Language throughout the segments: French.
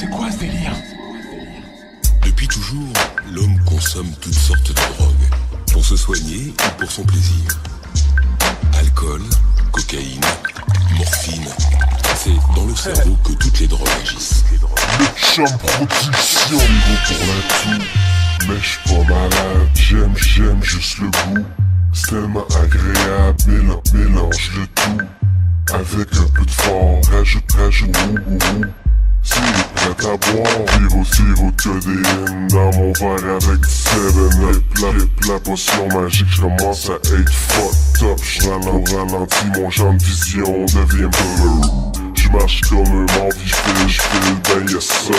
C'est quoi ce délire? Depuis toujours, l'homme consomme toutes sortes de drogues, pour se soigner ou pour son plaisir. Alcool, cocaïne, morphine, c'est dans le cerveau que toutes les drogues agissent. Le champ production, gros pour la toux, mais j'suis pas malade, j'aime juste le goût. C'est tellement agréable, mélange le tout. Avec un peu de fort, rajoute, ouh. Si prêt à boire, sirop de codéine dans mon verre avec du 7-Up. La potion magique, j'commence à être fucked up. J'ralentis, mon champ de vision devient bleu. J'marche comme un mort, j'file, ben yes sir.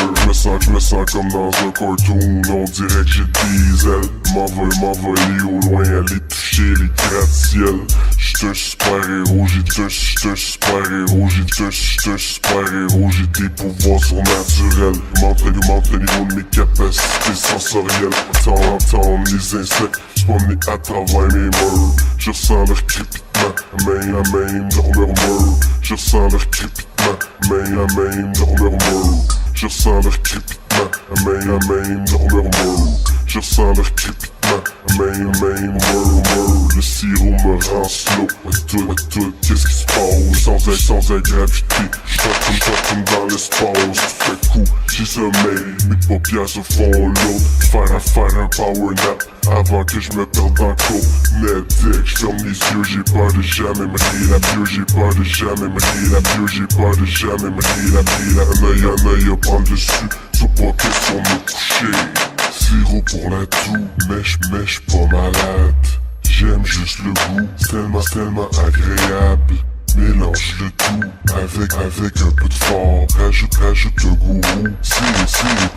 J'me sens comme dans un cartoon, on dirait que j'ai des ailes. M'envoler au loin, aller toucher les gratte-ciel. J'suis un super-héros, j'suis un super-héros, j'suis un super-héros, j'ai des pouvoirs surnaturels. Montre le niveau de mes capacités sensorielles. Entendre les insectes, spawner à travers mes murs. Je ressens leur crépitement, main à main, leur murmure. Je ressens leur crépitement, main à main, leur murmure. Je ressens leur crépitement, main à main, leur murmure. Je ressens leur crépitement, main à main, murmure. Le sirop me rend slow, tout, qu'est-ce qui se passe? Sans gravité, j'tape comme dans l'espace. Fait coup, j'ai sommeil, mes paupières se font l'autre. Faire un power nap, avant que j'me perde en cours. Mais dès que j'ferme les yeux, j'ai peur de jamais me réveiller. J'ai peur de jamais me réveiller. J'ai peur de jamais me réveiller. Un œil à prendre dessus, c'est pas question de me coucher. Sirop pour la toux, mais j'suis pas malade. J'aime juste le goût, c'est tellement agréable. Mélange le tout avec un peu de fort. Rajoute le gourou, c'est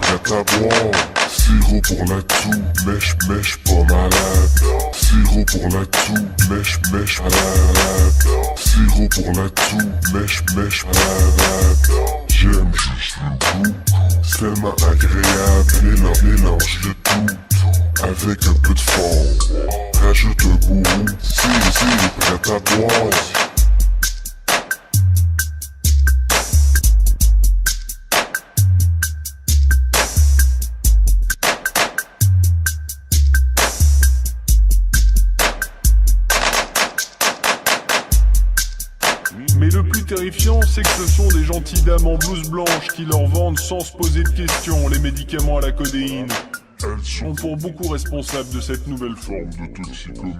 prêt à boire. Sirop pour la toux, mais j'suis pas malade. Sirop pour la toux, mais j'suis malade. Sirop pour la toux, mais j'suis malade. J'aime juste le goût, c'est tellement agréable. Mélange le tout avec un peu de fort. Rajoute le gourou, c'est prêt à boire. Mais le plus terrifiant, c'est que ce sont des gentilles dames en blouse blanche qui leur vendent sans se poser de questions les médicaments à la codéine. Elles sont pour beaucoup responsables de cette nouvelle forme de toxicomanie.